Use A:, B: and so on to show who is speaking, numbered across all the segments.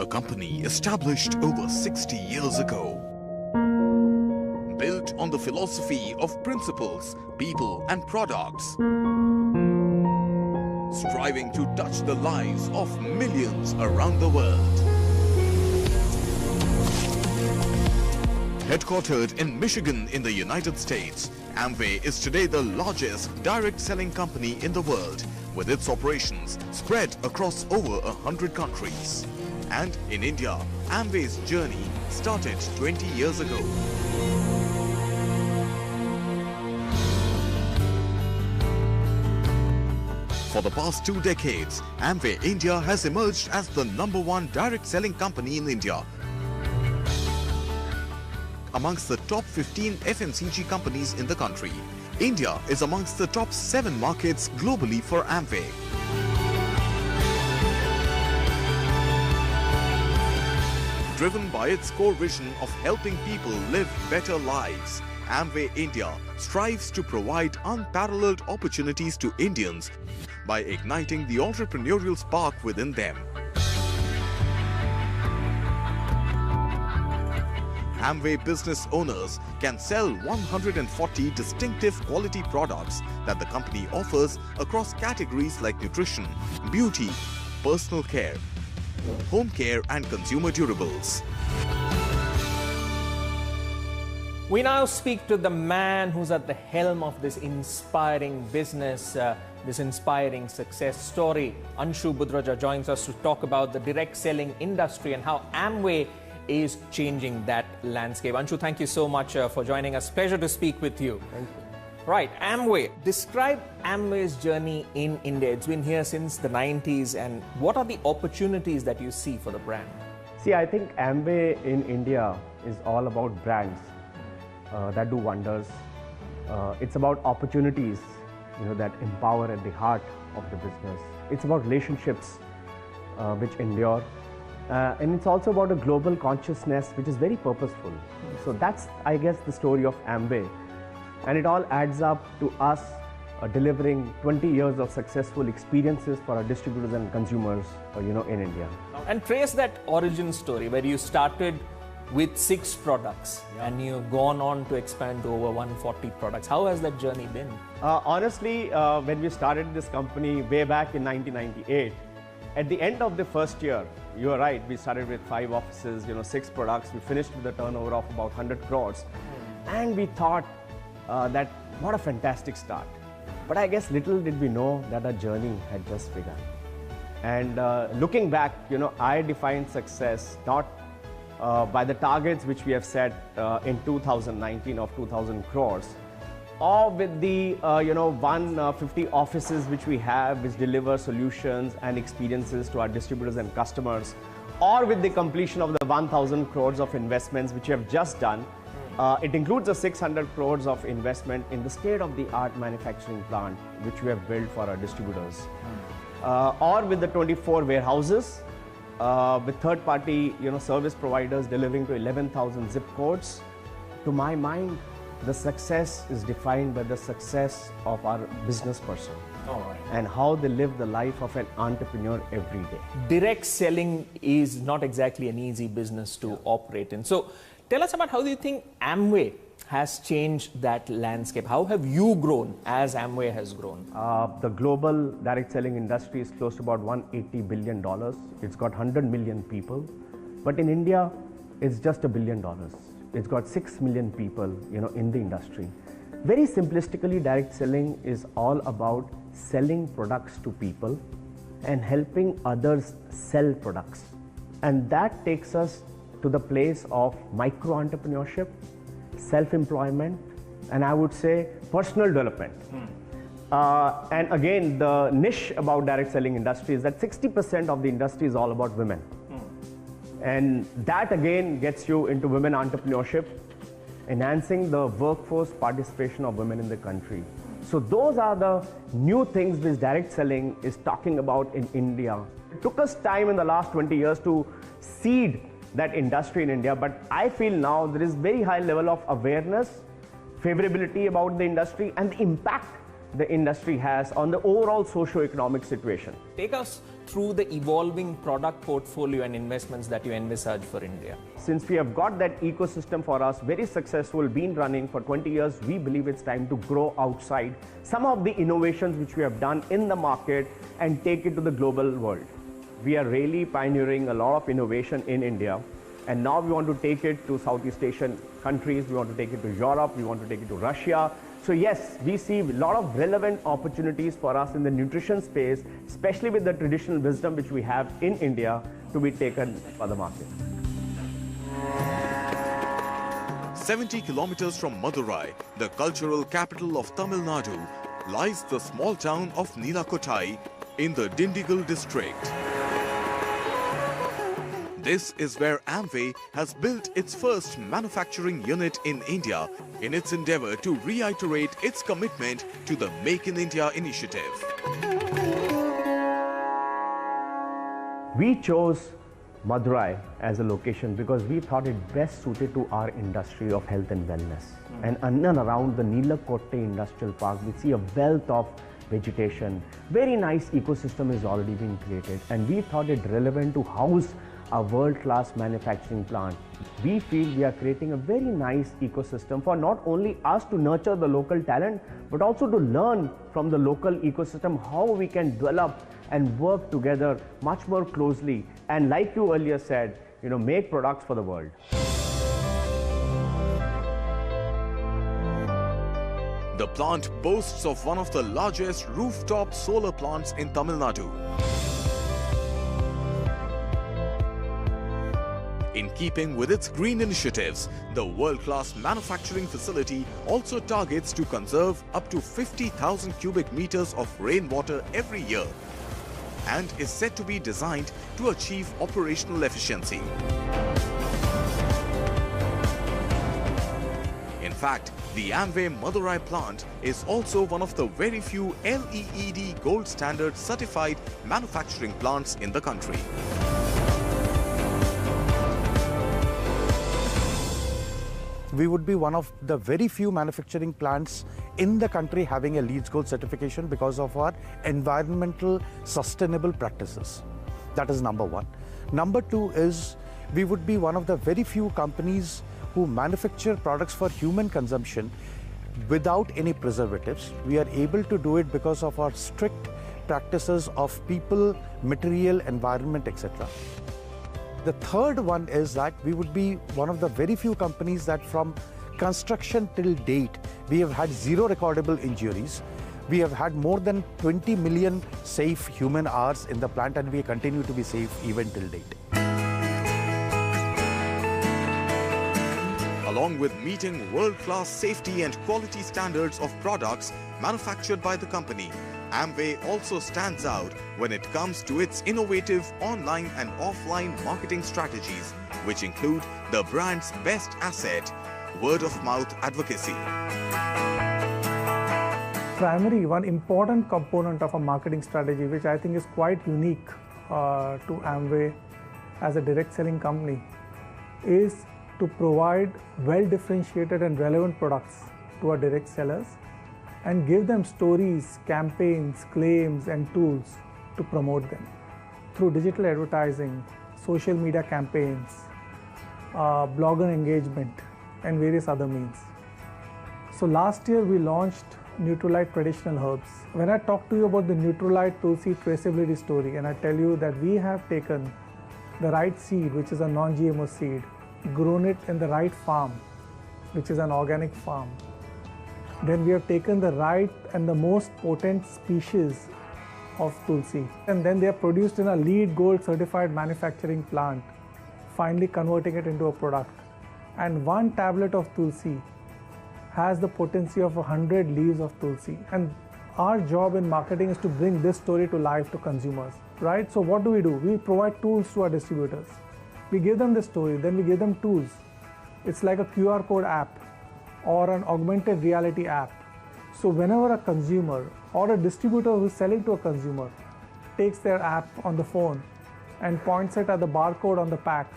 A: a company established over 60 years ago. Built on the philosophy of principles, people and products. Striving to touch the lives of millions around the world. Headquartered in Michigan in the United States, Amway is today the largest direct selling company in the world, with its operations spread across over 100 countries. And in India, Amway's journey started 20 years ago. For the past 2 decades, Amway India has emerged as the #1 direct selling company in India, amongst the top 15 FMCG companies in the country. India is amongst the top 7 markets globally for Amway. Driven by its core vision of helping people live better lives, Amway India strives to provide unparalleled opportunities to Indians by igniting the entrepreneurial spark within them. Amway business owners can sell 140 distinctive quality products that the company offers across categories like nutrition, beauty, personal care, home care and consumer durables.
B: We now speak to the man who's at the helm of this inspiring business, this inspiring success story. Anshu Budraja joins us to talk about the direct selling industry and how Amway is changing that landscape. Anshu, thank you so much for joining us. Pleasure to speak with you.
C: Thank you.
B: Right, Amway. Describe Amway's journey in India. It's been here since the 90s, and what are the opportunities that you see for the brand?
C: See, I think Amway in India is all about brands that do wonders. It's about opportunities, that empower at the heart of the business. It's about relationships which endure. And it's also about a global consciousness which is very purposeful. So that's, I guess, the story of Amway. And it all adds up to us delivering 20 years of successful experiences for our distributors and consumers, in India.
B: And trace that origin story where you started with 6 products and you've gone on to expand to over 140 products. How has that journey been?
C: Honestly, when we started this company way back in 1998, at the end of the first year, you are right, we started with 5 offices, 6 products. We finished with a turnover of about 100 crores. And we thought that what a fantastic start. But I guess little did we know that our journey had just begun. And looking back, I define success not by the targets which we have set in 2019 of 2,000 crores, or with the 150 offices which we have, which deliver solutions and experiences to our distributors and customers, or with the completion of the 1,000 crores of investments which we have just done. It includes the 600 crores of investment in the state-of-the-art manufacturing plant which we have built for our distributors, or with the 24 warehouses, with third-party service providers delivering to 11,000 zip codes. To my mind, the success is defined by the success of our business person and how they live the life of an entrepreneur every day.
B: Direct selling is not exactly an easy business to operate in. So tell us about how do you think Amway has changed that landscape? How have you grown as Amway has grown?
C: The global direct selling industry is close to about $180 billion. It's got 100 million people. But in India, it's just $1 billion. It's got 6 million people, in the industry. Very simplistically, direct selling is all about selling products to people and helping others sell products. And that takes us to the place of micro-entrepreneurship, self-employment, and I would say personal development. And again, the niche about direct selling industry is that 60% of the industry is all about women. And that again gets you into women entrepreneurship, enhancing the workforce participation of women in the country. So those are the new things which direct selling is talking about in India. It took us time in the last 20 years to seed that industry in India, but I feel now there is very high level of awareness, favorability about the industry and the impact the industry has on the overall socio-economic situation.
B: Take us through the evolving product portfolio and investments that you envisage for India?
C: Since we have got that ecosystem for us, very successful, been running for 20 years, we believe it's time to grow outside some of the innovations which we have done in the market and take it to the global world. We are really pioneering a lot of innovation in India, and now we want to take it to Southeast Asian countries, we want to take it to Europe, we want to take it to Russia. So yes, we see a lot of relevant opportunities for us in the nutrition space, especially with the traditional wisdom which we have in India to be taken for the market.
A: 70 kilometers from Madurai, the cultural capital of Tamil Nadu, lies the small town of Nilakottai in the Dindigul district. This is where Amway has built its first manufacturing unit in India in its endeavor to reiterate its commitment to the Make in India initiative.
C: We chose Madurai as a location because we thought it best suited to our industry of health and wellness. And in and around the Nilakottai Industrial Park, we see a wealth of vegetation. Very nice ecosystem is already being created, and we thought it relevant to house a world-class manufacturing plant. We feel we are creating a very nice ecosystem for not only us to nurture the local talent, but also to learn from the local ecosystem how we can develop and work together much more closely, and like you earlier said, make products for the world.
A: The plant boasts of one of the largest rooftop solar plants in Tamil Nadu. In keeping with its green initiatives, the world-class manufacturing facility also targets to conserve up to 50,000 cubic meters of rainwater every year and is said to be designed to achieve operational efficiency. In fact, the Amway Madurai plant is also one of the very few LEED Gold Standard certified manufacturing plants in the country.
D: We would be one of the very few manufacturing plants in the country having a LEED Gold certification because of our environmental sustainable practices. That is number one. Number two is we would be one of the very few companies who manufacture products for human consumption without any preservatives. We are able to do it because of our strict practices of people, material, environment, etc. The third one is that we would be one of the very few companies that from construction till date, we have had zero recordable injuries. We have had more than 20 million safe human hours in the plant, and we continue to be safe even till date.
A: Along with meeting world-class safety and quality standards of products manufactured by the company, Amway also stands out when it comes to its innovative online and offline marketing strategies, which include the brand's best asset, word-of-mouth advocacy.
E: One important component of a marketing strategy, which I think is quite unique to Amway as a direct selling company, is to provide well-differentiated and relevant products to our direct sellers and give them stories, campaigns, claims, and tools to promote them through digital advertising, social media campaigns, blogger engagement, and various other means. So last year we launched Nutralite Traditional Herbs. When I talk to you about the Nutralite Tulsi traceability story, and I tell you that we have taken the right seed, which is a non-GMO seed, grown it in the right farm, which is an organic farm. Then we have taken the right and the most potent species of Tulsi, and then they are produced in a LEED Gold certified manufacturing plant, finally converting it into a product. And one tablet of Tulsi has the potency of 100 leaves of Tulsi. And our job in marketing is to bring this story to life to consumers, right? So what do? We provide tools to our distributors. We give them the story, then we give them tools. It's like a QR code app or an augmented reality app. So whenever a consumer or a distributor who is selling to a consumer takes their app on the phone and points it at the barcode on the pack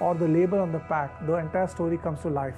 E: or the label on the pack, the entire story comes to life.